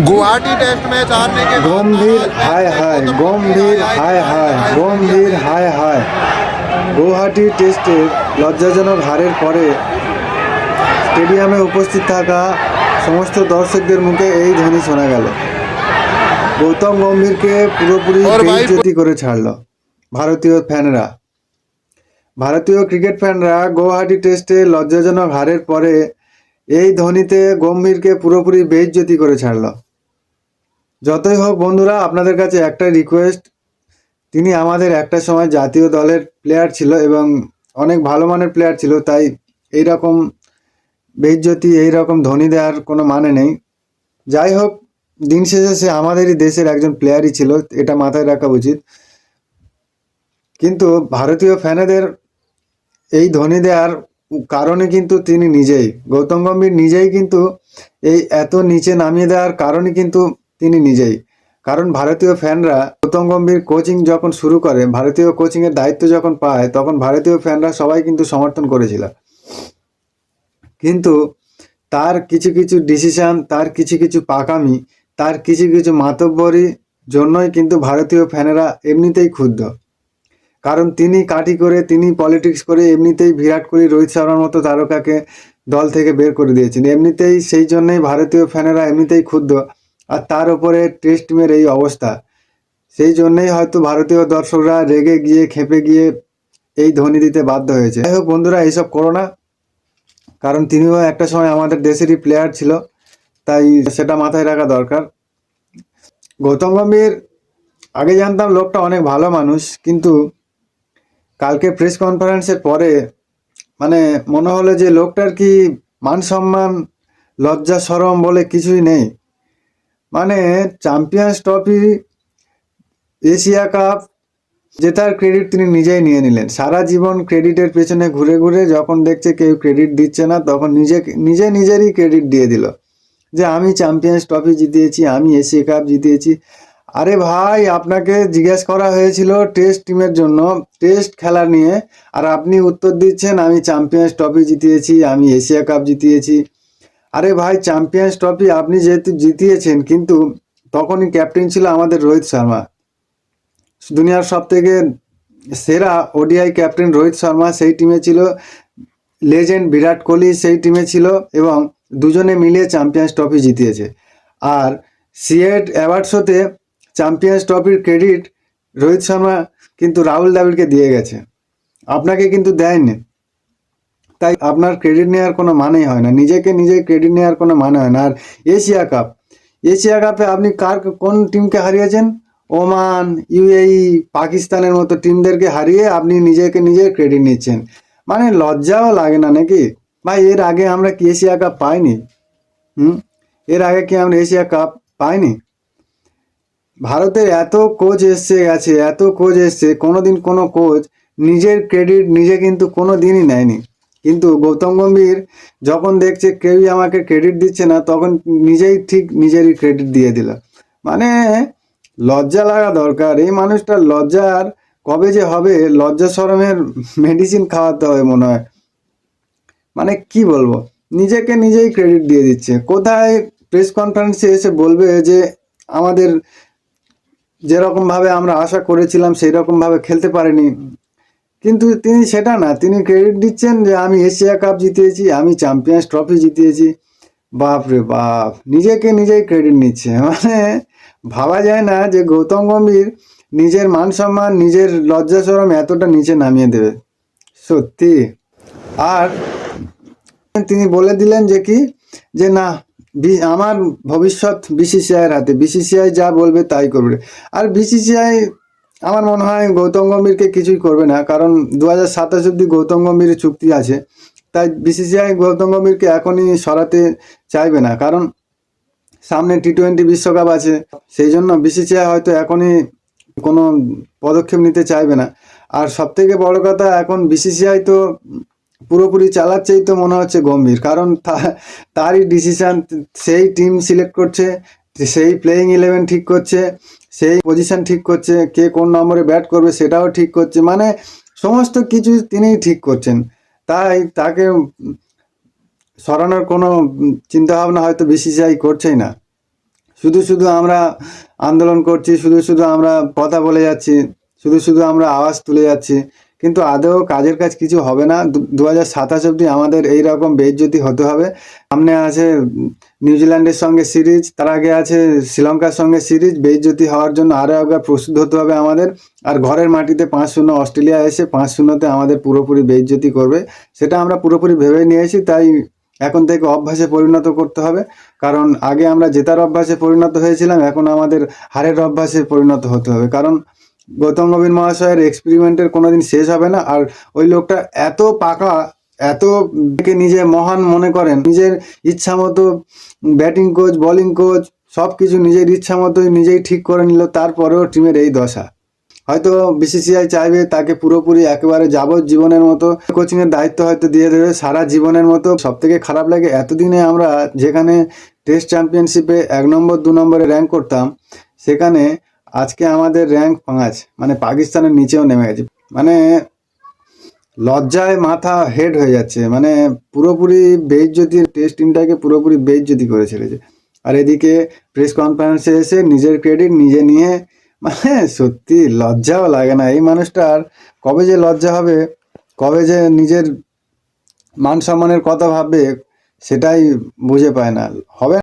Guwahati test match हारने के बाद गंभीर हाय हाय गंभीर हाय हाय गंभीर हाय हाय गुवाहाटी টেস্টে লজ্জাজনক হারের পরে স্টেডিয়ামে উপস্থিত থাকা সমস্ত দর্শকদের মুখে এই ধ্বনি শোনা গেল। গৌতম গম্ভীরকে পুরোপুরি বেইজ্জতি করে ছাড়ল ভারতীয় ফ্যানরা। ভারতীয় ক্রিকেট ফ্যানরা গুয়াহাটি টেস্টে লজ্জাজনক হারের পরে এই ধ্বনিতে গম্ভীরকে পুরোপুরি বেইজ্জতি করে ছাড়ল। যতই হোক বন্ধুরা, আপনাদের কাছে একটা রিকোয়েস্ট, তিনি আমাদের একটা সময় জাতীয় দলের প্লেয়ার ছিল এবং অনেক ভালো মানের প্লেয়ার ছিল, তাই এইরকম বেইজ্জতি এইরকম ধ্বনি দেওয়ার কোনো মানে নেই। যাই হোক, দিন শেষে সে আমাদেরই দেশের একজন প্লেয়ারই ছিল, এটা মাথায় রাখা উচিত। কিন্তু ভারতীয় ফ্যানেদের এই ধ্বনি দেওয়ার কারণে কিন্তু তিনি নিজেই, গৌতম গম্ভীর নিজেই কিন্তু এই এত নিচে নামিয়ে দেওয়ার কারণে কিন্তু তিনি নিজেই। কারণ ভারতীয় ফ্যানরা গৌতম গম্ভীর কোচিং যখন শুরু করে, ভারতীয় কোচিংয়ের দায়িত্ব যখন পায়, তখন ভারতীয় ফ্যানরা সবাই কিন্তু সমর্থন করেছিল। কিন্তু তার কিছু কিছু ডিসিশন, তার কিছু কিছু পাকামি, তার কিছু কিছু মাতব্বরি জন্যই কিন্তু ভারতীয় ফ্যানেরা এমনিতেই ক্ষুব্ধ। কারণ তিনি কাঠি করে, তিনি পলিটিক্স করে এমনিতেই বিরাট কোহলি, রোহিত শর্মার মতো তারকাকে দল থেকে বের করে দিয়েছেন এমনিতেই। সেই জন্যই ভারতীয় ফ্যানেরা এমনিতেই ক্ষুব্ধ। আর তার উপরে টেস্ট টিমের এই অবস্থা, সেই জন্যই হয়তো ভারতীয় দর্শকরা রেগে গিয়ে, খেপে গিয়ে এই ধ্বনি দিতে বাধ্য হয়েছে। যাই হোক বন্ধুরা, এইসব করো না, কারণ তিনিও একটা সময় আমাদের দেশেরই প্লেয়ার ছিল, তাই সেটা মাথায় রাখা দরকার। গৌতম গম্ভীর আগে জানতাম লোকটা অনেক ভালো মানুষ, কিন্তু কালকে প্রেস কনফারেন্সের পরে মানে মনে হলো যে লোকটার কি মান সম্মান, লজ্জা শরম বলে কিছুই নেই। মানে চ্যাম্পিয়ন্স ট্রফি, এশিয়া কাপ জেতার ক্রেডিট তিনি নিজেই নিয়ে নিলেন। সারা জীবন ক্রেডিটের পেছনে ঘুরে ঘুরে যখন দেখছে কেউ ক্রেডিট দিচ্ছে না, তখন নিজেরই ক্রেডিট দিয়ে দিল যে আমি চ্যাম্পিয়ন্স ট্রফি জিতিয়েছি, আমি এশিয়া কাপ জিতিয়েছি। আরে ভাই, আপনাকে জিজ্ঞেস করা হয়েছিল টেস্ট টিমের জন্য, টেস্ট খেলা নিয়ে, আর আপনি উত্তর দিচ্ছেন আমি চ্যাম্পিয়ন্স ট্রফি জিতিয়েছি, আমি এশিয়া কাপ জিতিয়েছি। আরে ভাই, চ্যাম্পিয়ন্স ট্রফি আপনি যেহেতু জিতিয়েছেন, কিন্তু তখনই ক্যাপ্টেন ছিল আমাদের রোহিত শর্মা, দুনিয়ার সব থেকে সেরা ওডিআই ক্যাপ্টেন রোহিত শর্মা। সেই টিমে ছিল লেজেন্ড বিরাট কোহলি, সেই টিমে ছিল, এবং দুজনে মিলিয়ে চ্যাম্পিয়ন্স ট্রফি জিতিয়েছে। আর সিএট অ্যাওয়ার্ডসতে চ্যাম্পিয়ন্স ট্রফির ক্রেডিট রোহিত শর্মা কিন্তু রাহুল দ্রাবিড়কে দিয়ে গেছে, আপনাকে কিন্তু দেয়নি। তাই আপনার ক্রেডিট নেওয়ার কোনো মানেই হয় না, নিজেই ক্রেডিট নেওয়ার কোনো মানে হয় না। আর এশিয়া কাপে আপনি কোন টিমকে হারিয়েছেন? ওমান, ইউএই, পাকিস্তানের মতো টিমদেরকে হারিয়ে আপনি নিজের ক্রেডিট নিচ্ছেন। মানে লজ্জাও লাগে না নাকি ভাই? এর আগে আমরা কি এশিয়া কাপ পাইনি? এর আগে কি আমরা এশিয়া কাপ পাইনি? ভারতের এত কোচ এসছে, কোনোদিন কোনো কোচ নিজের ক্রেডিট নিজে কিন্তু কোনো দিনই নেয়নি। কিন্তু গৌতম গম্ভীর যখন দেখছে কেউই আমাকে ক্রেডিট দিচ্ছে না, তখন নিজেরই ক্রেডিট দিয়ে দিল। মানে লজ্জা লাগা দরকার। এই মানুষটার লজ্জার কবে যে হবে, লজ্জা শরমের মেডিসিন খাওয়াতে হবে মনে হয়। মানে কি বলবো, নিজেই ক্রেডিট দিয়ে দিচ্ছে। কোথায় প্রেস কনফারেন্সে এসে বলবে যে আমাদের যেরকমভাবে আমরা আশা করেছিলাম সেই রকমভাবে খেলতে পারেনি, কিন্তু তিনি সেটা না, তিনি ক্রেডিট দিচ্ছেন যে আমি এশিয়া কাপ জিতিয়েছি, আমি চ্যাম্পিয়ন্স ট্রফি জিতিয়েছি। বাপ রে বাপ, নিজেই ক্রেডিট নিচ্ছে। মানে ভাবা যায় না যে গৌতম গম্ভীর নিজের মান সম্মান, নিজের লজ্জা শরম এতটা নিচে নামিয়ে দেবে, সত্যি। আর তিনি বলে দিলেন যে কি, যে না, আমার ভবিষ্যৎ বিসিসিআইয়ের হাতে, বিসিসিআই যা বলবে তাই করবে। আর বিসিসিআই আমার মনে হয় গৌতম গম্ভীরকে কিছুই করবে না, কারণ 2027 অব্দি গৌতম গম্ভীরের চুক্তি আছে। তাই বিসিসিআই গৌতম গম্ভীরকে এখনই সরাতে চাইবে না, কারণ সামনে টি20 বিশ্বকাপ আছে। সেই জন্য বিসিসিআই হয়তো এখনই কোনো পদক্ষেপ নিতে চাইবে না। আর সব থেকে বড় কথা, এখন বিসিসিআই তো পুরোপুরি চালাচ্ছেই তো মনে হচ্ছে গম্ভীর, কারণ তারই ডিসিশন, সেই টিম সিলেক্ট করছে, সেই প্লেয়িং 11 ঠিক করছে, সেই পজিশন ঠিক করছে, কে কোন নম্বরে ব্যাট করবে সেটাও ঠিক করছে। মানে সমস্ত কিছু তিনিই ঠিক করছেন। তাই তাকে সরানোর কোনো চিন্তাভাবনা হয়তো বিসিসিআই করছেই না। শুধু শুধু আমরা আন্দোলন করছি, শুধু শুধু আমরা কথা বলে যাচ্ছি, শুধু শুধু আমরা আওয়াজ তুলে যাচ্ছি, কিন্তু আদৌ কাজের কাজ কিছু হবে না। 2027 অবধি আমাদের এই রকম বেইজ্জতি হতে হবে। সামনে আছে নিউজিল্যান্ডের সঙ্গে সিরিজ, তার আগে আছে শ্রীলঙ্কার সঙ্গে সিরিজ। বেইজ্জতি হওয়ার জন্য আরও একবার প্রস্তুত হতে হবে আমাদের। আর ঘরের মাটিতে 5-0 অস্ট্রেলিয়া এসে 5-0-তে আমাদের পুরোপুরি বেইজ্জতি করবে, সেটা আমরা পুরোপুরি ভেবে নিয়েছি। তাই এখন থেকে অভ্যাসে পরিণত করতে হবে, কারণ আগে আমরা জেতার অভ্যাসে পরিণত হয়েছিলাম, এখন আমাদের হারের অভ্যাসে পরিণত হতে হবে। কারণ গৌতম গম্ভীর মহাশয়ের এক্সপেরিমেন্টের কোনোদিন শেষ হবে না। আর ওই লোকটা এত পাকা, এত নিজে মহান মনে করেন, নিজের ইচ্ছা মতো ব্যাটিং কোচ, বোলিং কোচ সব কিছু নিজের ইচ্ছা মতোই নিজেই ঠিক করে নিল, তারপরেও টিমের এই দশা। হয়তো বিসিসিআই চাইবে তাকে পুরোপুরি একেবারে যাবজ্জীবনের মতো কোচিংয়ের দায়িত্ব হয়তো দিয়ে দেবে, সারা জীবনের মতো। সব থেকে খারাপ লাগে, এতদিনে আমরা যেখানে টেস্ট চ্যাম্পিয়নশিপে 1 নম্বর 2 নম্বরে র্যাঙ্ক করতাম, সেখানে আজকে আমাদের র্যাঙ্ক 5, মানে পাকিস্তানের নিচেও নেমে গেছে। মানে লজ্জায় মাথা হেড হয়ে যাচ্ছে, মানে পুরোপুরি বেইজ্জতি, টেস্ট টিমটাকে পুরোপুরি বেইজ্জতি করে ছেড়েছে। আর এদিকে প্রেস কনফারেন্সে এসে নিজের ক্রেডিট নিজে নিয়ে, মানে সত্যি লজ্জাও লাগে না। এই মানুষটার কবে যে লজ্জা হবে, কবে যে নিজের মান সম্মানের কথা ভাববে, সেটাই বুঝে পায় না। হবে